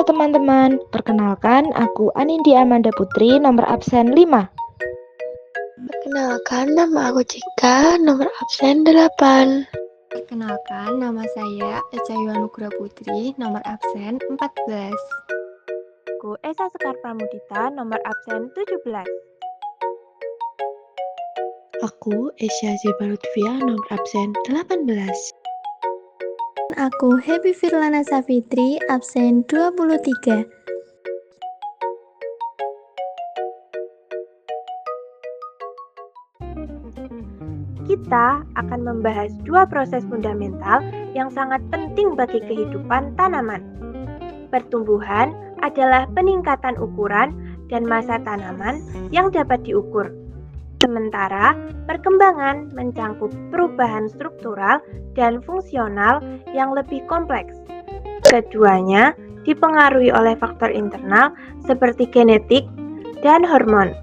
Halo teman-teman, perkenalkan aku Anindi Amanda Putri, nomor absen 5. Perkenalkan, nama aku Cika, nomor absen 8. Perkenalkan, nama saya Eca Yuwanugra Putri, nomor absen 14. Aku Esa Sekar Pramudita, nomor absen 17. Aku Esya Zebaludvia, nomor absen 18. Aku Happy Firlana Safitri, absen 23. Kita akan membahas dua proses fundamental yang sangat penting bagi kehidupan tanaman. Pertumbuhan adalah peningkatan ukuran dan massa tanaman yang dapat diukur. Sementara perkembangan mencangkup perubahan struktural dan fungsional yang lebih kompleks. Keduanya dipengaruhi oleh faktor internal seperti genetik dan hormon,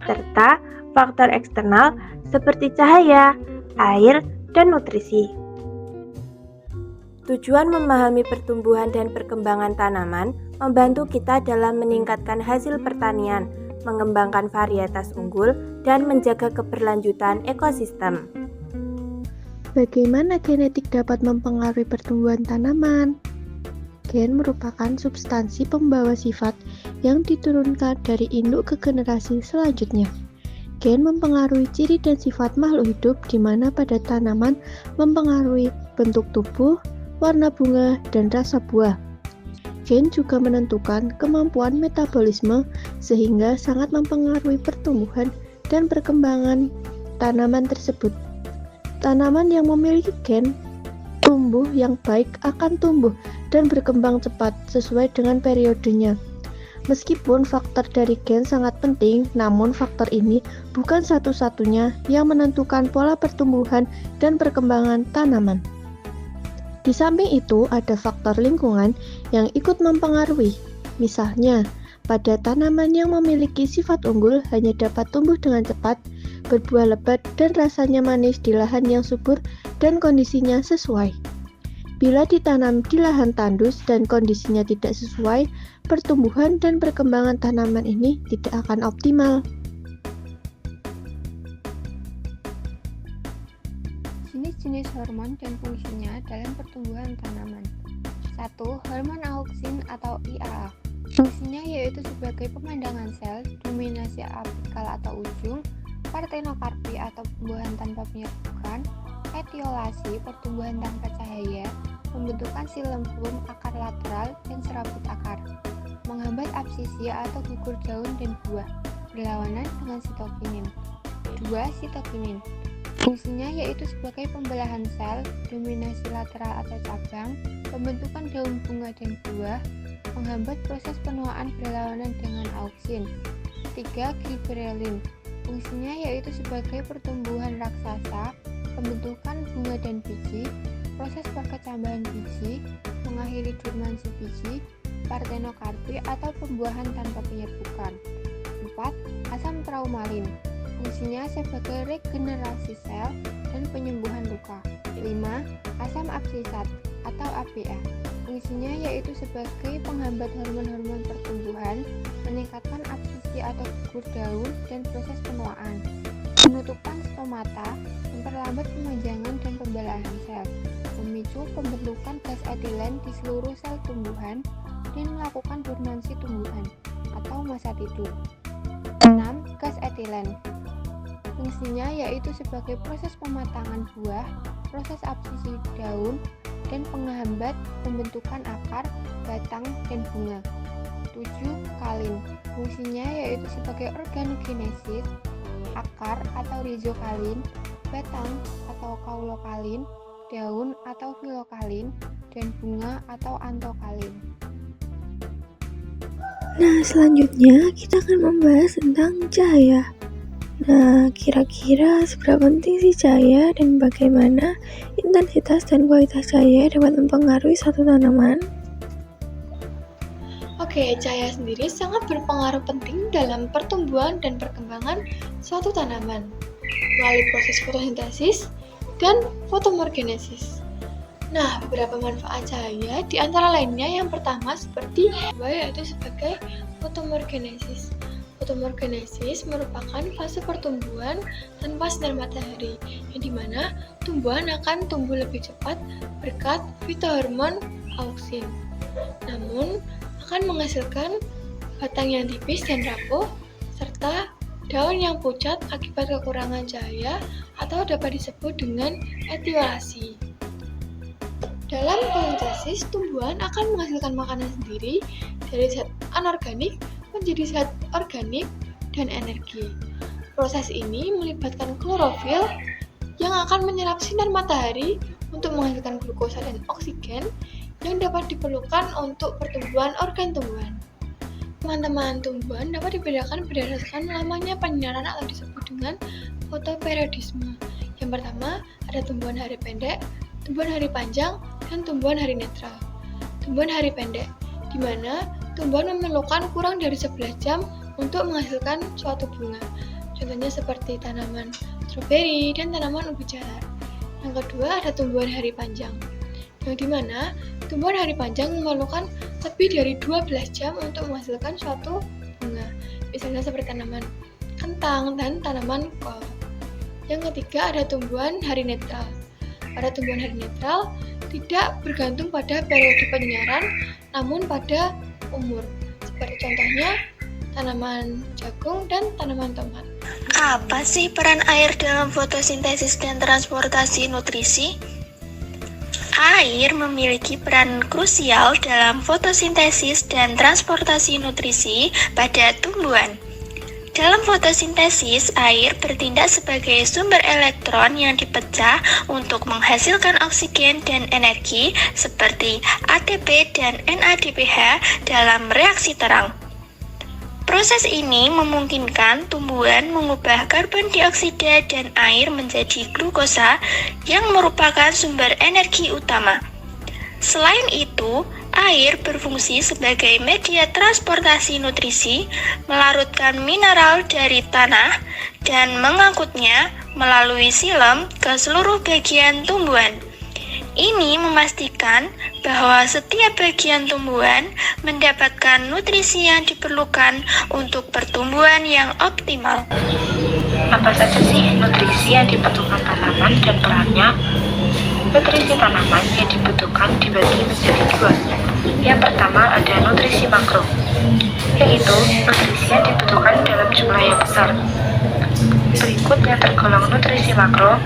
serta faktor eksternal seperti cahaya, air, dan nutrisi. Tujuan memahami pertumbuhan dan perkembangan tanaman membantu kita dalam meningkatkan hasil pertanian, mengembangkan varietas unggul, dan menjaga keberlanjutan ekosistem. Bagaimana genetik dapat mempengaruhi pertumbuhan tanaman? Gen merupakan substansi pembawa sifat yang diturunkan dari induk ke generasi selanjutnya. Gen mempengaruhi ciri dan sifat makhluk hidup, di mana pada tanaman mempengaruhi bentuk tubuh, warna bunga, dan rasa buah. Gen juga menentukan kemampuan metabolisme, sehingga sangat mempengaruhi pertumbuhan dan perkembangan tanaman tersebut. Tanaman yang memiliki gen tumbuh yang baik akan tumbuh dan berkembang cepat sesuai dengan periodenya. Meskipun faktor dari gen sangat penting, namun faktor ini bukan satu-satunya yang menentukan pola pertumbuhan dan perkembangan tanaman. Di samping itu, ada faktor lingkungan yang ikut mempengaruhi. Misalnya, pada tanaman yang memiliki sifat unggul hanya dapat tumbuh dengan cepat, berbuah lebat, dan rasanya manis di lahan yang subur dan kondisinya sesuai. Bila ditanam di lahan tandus dan kondisinya tidak sesuai, pertumbuhan dan perkembangan tanaman ini tidak akan optimal. Jenis-jenis hormon dan fungsinya dalam pertumbuhan tanaman. 1. Hormon auksin atau IAA. Fungsinya yaitu sebagai pemandangan sel, dominasi apikal atau ujung, partenokarpi atau pembuahan tanpa penyerbukan, etiolasi, pertumbuhan tanpa cahaya, pembentukan xilembum akar lateral dan serabut akar, menghambat absisia atau gugur daun dan buah, berlawanan dengan sitokinin. 2. Sitokinin. Fungsinya yaitu sebagai pembelahan sel, dominasi lateral atau cabang, pembentukan daun bunga dan buah, menghambat proses penuaan berlawanan dengan auksin. 3. Gibberellin. Fungsinya yaitu sebagai pertumbuhan raksasa, pembentukan bunga dan biji, proses perkecambahan biji, mengakhiri dormansi biji, partenokarpi atau pembuahan tanpa penyerbukan. 4. Asam traumalin. Fungsinya sebagai regenerasi sel dan penyembuhan luka. 5. Asam absisat atau ABA. Fungsinya yaitu sebagai penghambat hormon-hormon pertumbuhan, meningkatkan absisi atau gugur daun dan proses penuaan. Penutupan stomata, memperlambat pemanjangan dan pembelahan sel, memicu pembentukan gas etilen di seluruh sel tumbuhan, dan melakukan dormansi tumbuhan atau masa tidur. 6. Gas etilen. Fungsinya yaitu sebagai proses pematangan buah, proses absisi daun, dan penghambat pembentukan akar, batang, dan bunga. 7. Kalin. Fungsinya yaitu sebagai organogenesis, akar atau rizokalin, batang atau kaulokalin, daun atau filokalin, dan bunga atau antokalin. Nah, selanjutnya kita akan membahas tentang cahaya. Nah, kira-kira seberapa penting sih cahaya dan bagaimana intensitas dan kualitas cahaya dapat mempengaruhi satu tanaman? Oke, cahaya sendiri sangat berpengaruh penting dalam pertumbuhan dan perkembangan suatu tanaman melalui proses fotosintesis dan fotomorgenesis. Nah, beberapa manfaat cahaya di antara lainnya yang pertama seperti yaitu sebagai fotomorgenesis. Fotomorgenesis merupakan fase pertumbuhan tanpa sinar matahari, yang dimana tumbuhan akan tumbuh lebih cepat berkat fitohormon auksin. Namun, akan menghasilkan batang yang tipis dan rapuh, serta daun yang pucat akibat kekurangan cahaya atau dapat disebut dengan etiolasi. Dalam fotosintesis, tumbuhan akan menghasilkan makanan sendiri dari zat anorganik menjadi zat organik dan energi. Proses ini melibatkan klorofil yang akan menyerap sinar matahari untuk menghasilkan glukosa dan oksigen yang dapat diperlukan untuk pertumbuhan organ tumbuhan. Teman-teman, tumbuhan dapat dibedakan berdasarkan lamanya penyinaran atau disebut dengan fotoperiodisme. Yang pertama, ada tumbuhan hari pendek, tumbuhan hari panjang, dan tumbuhan hari netral. Tumbuhan hari pendek, di mana tumbuhan memerlukan kurang dari 11 jam untuk menghasilkan suatu bunga. Contohnya seperti tanaman stroberi dan tanaman ubi jalar. Yang kedua, ada tumbuhan hari panjang, yang di mana tumbuhan hari panjang memerlukan lebih dari 12 jam untuk menghasilkan suatu bunga. Misalnya seperti tanaman kentang dan tanaman kol. Yang ketiga, ada tumbuhan hari netral. Pada tumbuhan hari netral tidak bergantung pada periode penyinaran, namun pada umur. Seperti contohnya tanaman jagung dan tanaman tomat. Apa sih peran air dalam fotosintesis dan transportasi nutrisi? Air memiliki peran krusial dalam fotosintesis dan transportasi nutrisi pada tumbuhan. Dalam fotosintesis, air bertindak sebagai sumber elektron yang dipecah untuk menghasilkan oksigen dan energi seperti ATP dan NADPH dalam reaksi terang. Proses ini memungkinkan tumbuhan mengubah karbon dioksida dan air menjadi glukosa yang merupakan sumber energi utama. Selain itu, air berfungsi sebagai media transportasi nutrisi, melarutkan mineral dari tanah, dan mengangkutnya melalui silem ke seluruh bagian tumbuhan. Ini memastikan bahwa setiap bagian tumbuhan mendapatkan nutrisi yang diperlukan untuk pertumbuhan yang optimal. Apa saja sih nutrisi yang dibutuhkan tanaman dan perannya? Nutrisi tanaman yang dibutuhkan dibagi menjadi dua. Yang pertama ada nutrisi makro, yaitu nutrisi yang dibutuhkan dalam jumlah yang besar. Berikut yang tergolong nutrisi makro.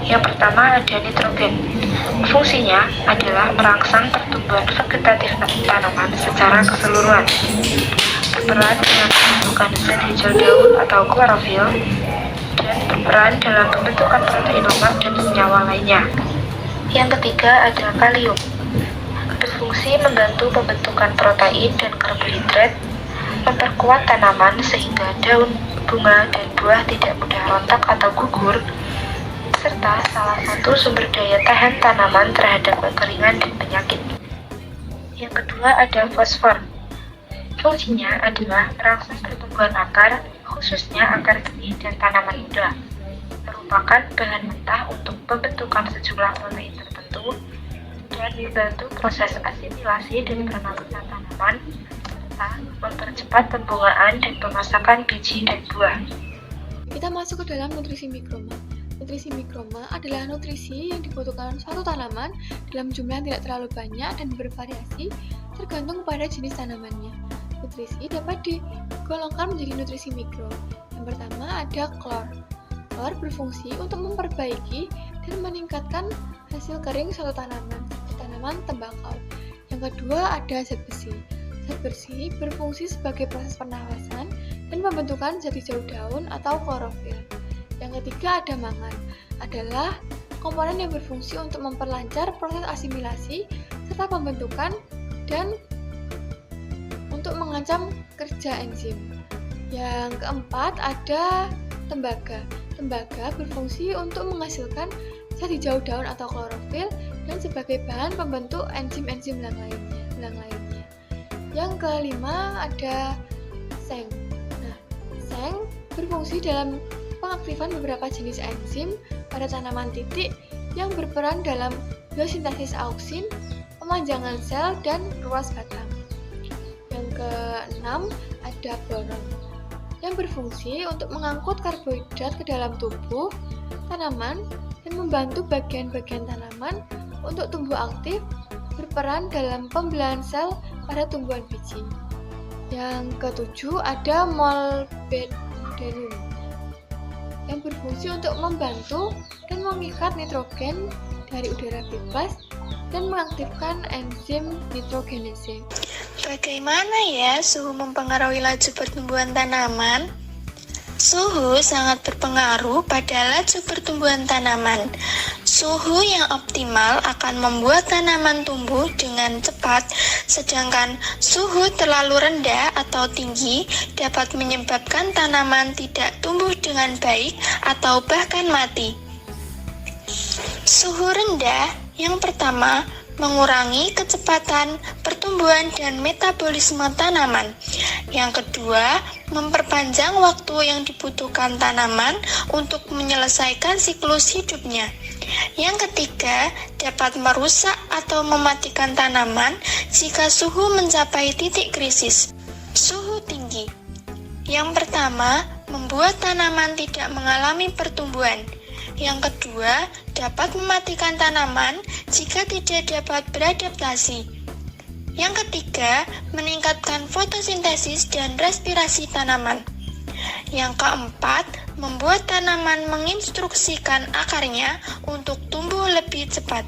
Yang pertama ada nitrogen. Fungsinya adalah merangsang pertumbuhan vegetatif tanaman secara keseluruhan. Berperan dalam pembentukan sel hijau daun atau klorofil, dan berperan dalam pembentukan protein lemak dan senyawa lainnya. Yang ketiga ada kalium. Berfungsi membantu pembentukan protein dan karbohidrat, memperkuat tanaman sehingga daun, bunga, dan buah tidak mudah rontok atau gugur, serta salah satu sumber daya tahan tanaman terhadap kekeringan dan penyakit. Yang kedua ada fosfor. Fungsinya adalah merangsang pertumbuhan akar, khususnya akar benih dan tanaman muda. Merupakan bahan mentah untuk pembentukan sejumlah protein tertentu dan membantu proses asimilasi dan pernapasan tanaman, serta mempercepat pembungaan dan pemasakan biji dan buah. Kita masuk ke dalam nutrisi mikroma. Nutrisi mikroma adalah nutrisi yang dibutuhkan suatu tanaman dalam jumlah yang tidak terlalu banyak dan bervariasi tergantung pada jenis tanamannya. Nutrisi dapat digolongkan menjadi nutrisi mikro. Yang pertama ada klor. Klor berfungsi untuk memperbaiki dan meningkatkan hasil kering suatu tanaman, seperti tanaman tembakau. Yang kedua ada zat besi. Zat besi berfungsi sebagai proses pernafasan dan pembentukan zat hijau daun atau klorofil. Yang ketiga ada mangan, adalah komponen yang berfungsi untuk memperlancar proses asimilasi serta pembentukan dan untuk mengancam kerja enzim. Yang keempat ada tembaga. Tembaga berfungsi untuk menghasilkan zat hijau daun atau klorofil dan sebagai bahan pembentuk enzim-enzim lainnya. Yang kelima ada seng. Nah, seng berfungsi dalam pengaktifan beberapa jenis enzim pada tanaman titik yang berperan dalam biosintesis auksin, pemanjangan sel, dan ruas batang. Yang keenam, ada boron, yang berfungsi untuk mengangkut karbohidrat ke dalam tubuh tanaman dan membantu bagian-bagian tanaman untuk tumbuh aktif, berperan dalam pembelahan sel pada tumbuhan biji. Yang ketujuh, ada molybdenum, yang berfungsi untuk membantu dan mengikat nitrogen dari udara bebas dan mengaktifkan enzim nitrogenase. Bagaimana ya suhu mempengaruhi laju pertumbuhan tanaman? Suhu sangat berpengaruh pada laju pertumbuhan tanaman. Suhu yang optimal akan membuat tanaman tumbuh dengan cepat, sedangkan suhu terlalu rendah atau tinggi dapat menyebabkan tanaman tidak tumbuh dengan baik atau bahkan mati. Suhu rendah yang pertama mengurangi kecepatan pertumbuhan dan metabolisme tanaman. Yang kedua, memperpanjang waktu yang dibutuhkan tanaman untuk menyelesaikan siklus hidupnya. Yang ketiga, dapat merusak atau mematikan tanaman jika suhu mencapai titik krisis. Suhu tinggi. Yang pertama, membuat tanaman tidak mengalami pertumbuhan. Yang kedua, dapat mematikan tanaman jika tidak dapat beradaptasi. Yang ketiga, meningkatkan fotosintesis dan respirasi tanaman. Yang keempat, membuat tanaman menginstruksikan akarnya untuk tumbuh lebih cepat.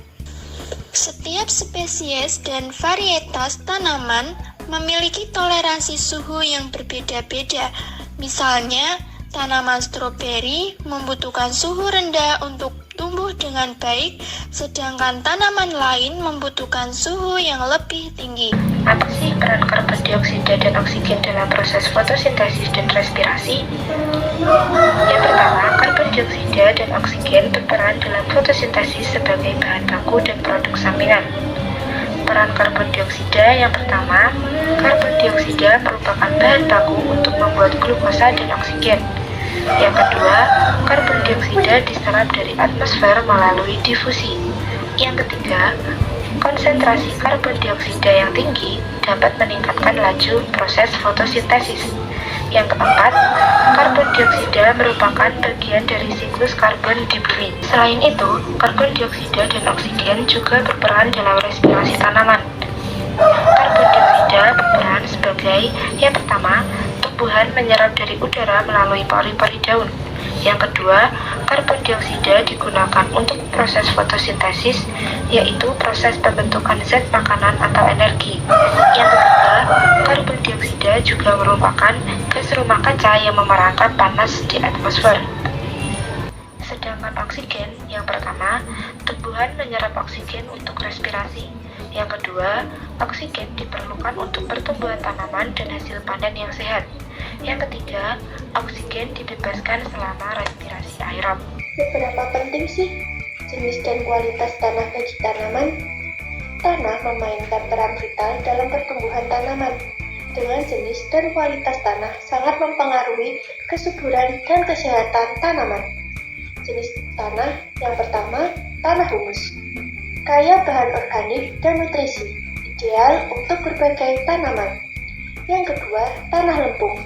Setiap spesies dan varietas tanaman memiliki toleransi suhu yang berbeda-beda. Misalnya, tanaman stroberi membutuhkan suhu rendah untuk tumbuh dengan baik, sedangkan tanaman lain membutuhkan suhu yang lebih tinggi. Apa sih peran karbon dioksida dan oksigen dalam proses fotosintesis dan respirasi? Yang pertama, karbon dioksida dan oksigen berperan dalam fotosintesis sebagai bahan baku dan produk sampingan. Peran karbon dioksida yang pertama, karbon dioksida merupakan bahan baku untuk membuat glukosa dan oksigen. Yang kedua, karbon dioksida diserap dari atmosfer melalui difusi. Yang ketiga, konsentrasi karbon dioksida yang tinggi dapat meningkatkan laju proses fotosintesis. Yang keempat, karbon dioksida merupakan bagian dari siklus karbon di bumi. Selain itu, karbon dioksida dan oksigen juga berperan dalam respirasi tanaman. Karbon dioksida berperan sebagai yang pertama, tumbuhan menyerap dari udara melalui pori-pori daun. Yang kedua, karbon dioksida digunakan untuk proses fotosintesis, yaitu proses pembentukan zat makanan atau energi. Yang ketiga, karbon dioksida juga merupakan gas rumah kaca yang memerankan panas di atmosfer. Sedangkan oksigen, yang pertama, tumbuhan menyerap oksigen untuk respirasi. Yang kedua, oksigen diperlukan untuk pertumbuhan tanaman dan hasil panen yang sehat. Yang ketiga, oksigen dibebaskan selama respirasi aerob. Seberapa penting sih jenis dan kualitas tanah bagi tanaman? Tanah memainkan peran vital dalam pertumbuhan tanaman. Dengan jenis dan kualitas tanah sangat mempengaruhi kesuburan dan kesehatan tanaman. Jenis tanah yang pertama, tanah humus. Kaya bahan organik dan nutrisi, ideal untuk berbagai tanaman. Yang kedua, tanah lempung.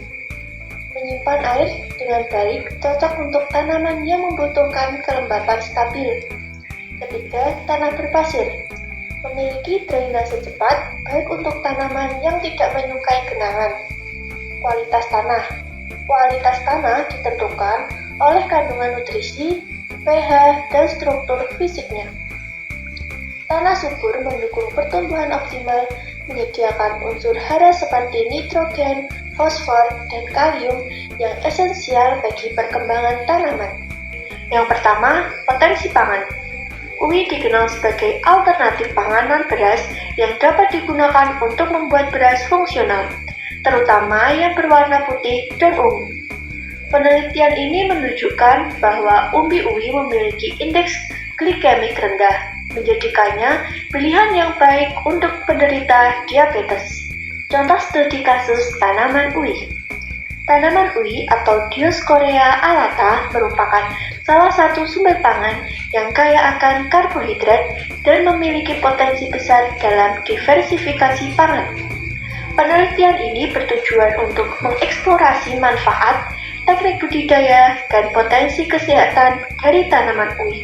Menyimpan air dengan baik, cocok untuk tanaman yang membutuhkan kelembapan stabil. Ketiga, tanah berpasir. Memiliki drainase cepat, baik untuk tanaman yang tidak menyukai genangan. Kualitas tanah. Kualitas tanah ditentukan oleh kandungan nutrisi, pH, dan struktur fisiknya. Tanah subur mendukung pertumbuhan optimal, menyediakan unsur hara seperti nitrogen, fosfor, dan kalium yang esensial bagi perkembangan tanaman. Yang pertama, potensi pangan. Uwi dikenal sebagai alternatif panganan beras yang dapat digunakan untuk membuat beras fungsional, terutama yang berwarna putih dan ungu. Penelitian ini menunjukkan bahwa umbi uwi memiliki indeks glikemik rendah, menjadikannya pilihan yang baik untuk penderita diabetes. Contoh studi kasus tanaman uwi. Tanaman uwi atau Dioscorea alata merupakan salah satu sumber pangan yang kaya akan karbohidrat dan memiliki potensi besar dalam diversifikasi pangan. Penelitian ini bertujuan untuk mengeksplorasi manfaat, teknik budidaya, dan potensi kesehatan dari tanaman UI.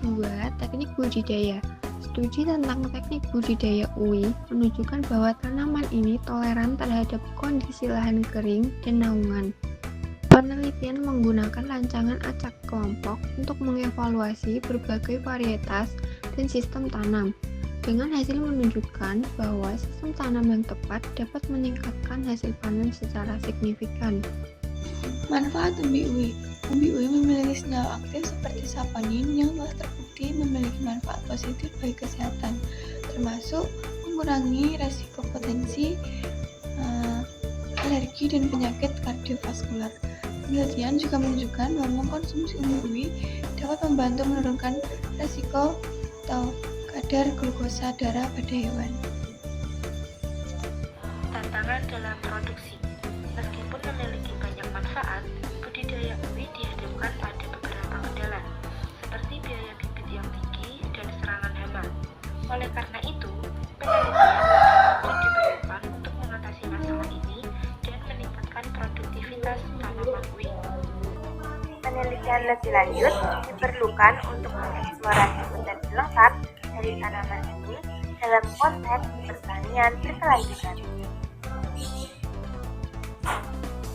2. Teknik budidaya. Studi tentang teknik budidaya UI menunjukkan bahwa tanaman ini toleran terhadap kondisi lahan kering dan naungan. Penelitian menggunakan rancangan acak kelompok untuk mengevaluasi berbagai varietas dan sistem tanam, dengan hasil menunjukkan bahwa sistem tanam yang tepat dapat meningkatkan hasil panen secara signifikan. Manfaat umbi UI. Umbi UI memiliki senyawa aktif seperti saponin yang telah terbukti memiliki manfaat positif bagi kesehatan, termasuk mengurangi resiko potensi alergi dan penyakit kardiovaskular. Penelitian juga menunjukkan bahwa mengkonsumsi umbi UI dapat membantu menurunkan resiko atau kadar glukosa darah pada hewan. Tantangan dalam produksi. Meskipun memiliki banyak manfaat, budidaya UI dihadapkan pada beberapa kendala, seperti biaya bibit yang tinggi dan serangan hama. Oleh karena itu, penelitian wajib diperlukan untuk mengatasi masalah ini dan meningkatkan produktivitas tanaman UI. Penelitian lebih lanjut diperlukan untuk mengeksplorasi potensi lengkap dari tanaman ini dalam konteks pertanian berkelanjutan.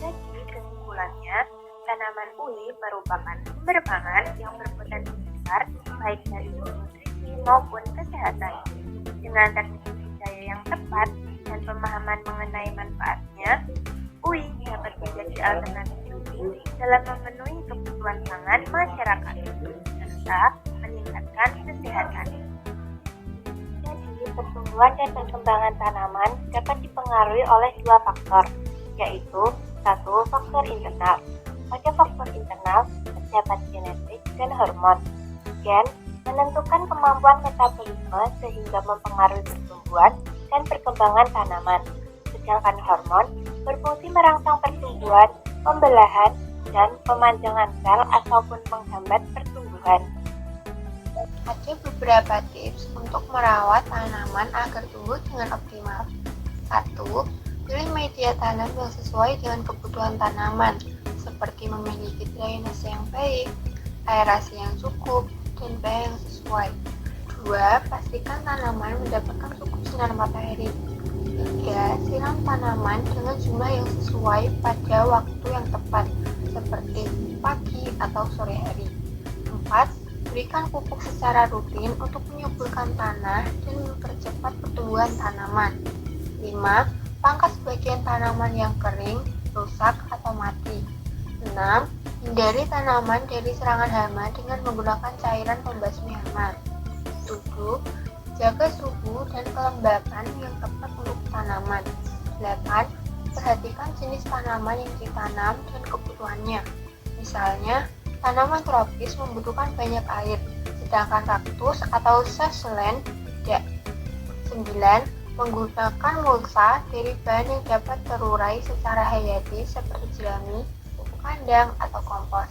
Jadi kesimpulannya, tanaman UI merupakan sumber pangan yang berpotensi besar baik dari segi nutrisi maupun kesehatan. Dengan teknik budidaya yang tepat dan pemahaman mengenai manfaatnya, UI dapat menjadi alternatif dalam memenuhi kebutuhan pangan masyarakat serta meningkatkan kesehatan. Jadi, pertumbuhan dan perkembangan tanaman dapat dipengaruhi oleh dua faktor, yaitu satu, faktor internal. Pada faktor internal terdapat genetik dan hormon. Gen menentukan kemampuan metabolisme sehingga mempengaruhi pertumbuhan dan perkembangan tanaman, sedangkan hormon berfungsi merangsang pertumbuhan, pembelahan, dan pemanjangan sel ataupun menghambat pertumbuhan. Ada beberapa tips untuk merawat tanaman agar tumbuh dengan optimal. 1. Pilih media tanam yang sesuai dengan kebutuhan tanaman, seperti memiliki drainase yang baik, aerasi yang cukup, dan pH yang sesuai. 2. Pastikan tanaman mendapatkan cukup sinar matahari. 3. Siram tanaman dengan jumlah yang sesuai pada waktu yang tepat, seperti pagi atau sore hari. 4. Berikan pupuk secara rutin untuk menyuburkan tanah dan mempercepat pertumbuhan tanaman. 5. Pangkas bagian tanaman yang kering, rusak, atau mati. 6. Hindari tanaman dari serangan hama dengan menggunakan cairan pembasmi hama. 7. Jaga suhu dan kelembapan yang tepat untuk tanaman. 8. Perhatikan jenis tanaman yang ditanam dan kebutuhannya. Misalnya, tanaman tropis membutuhkan banyak air, sedangkan kaktus atau succulent tidak. 9. Menggunakan mulsa dari bahan yang dapat terurai secara hayati seperti jerami, pupuk kandang, atau kompos.